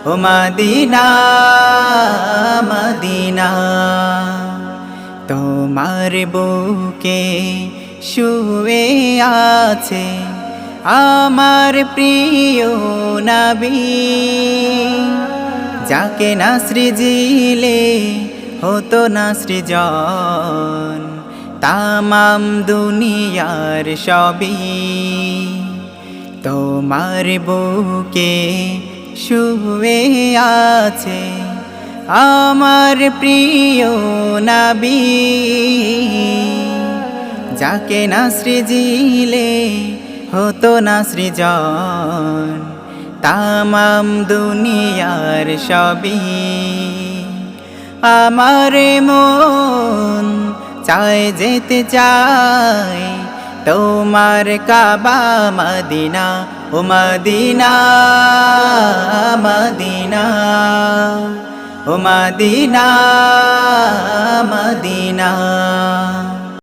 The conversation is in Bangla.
ও মদিনা মদিনা তোমার বুকে শুয়ে আছে আমার প্রিয় নবী যাকে না সৃজিলে হতো না সৃজন তামাম দুনিয়ার সবই তোমার বুকে শুয়ে আছে আমার প্রিয় নবী যাকে না সৃজিলে হতো না সৃজন তামাম দুনিয়ার সবই আমার মন চায় যেতে চায় তোমার কাবা Medina oh Medina Medina oh Medina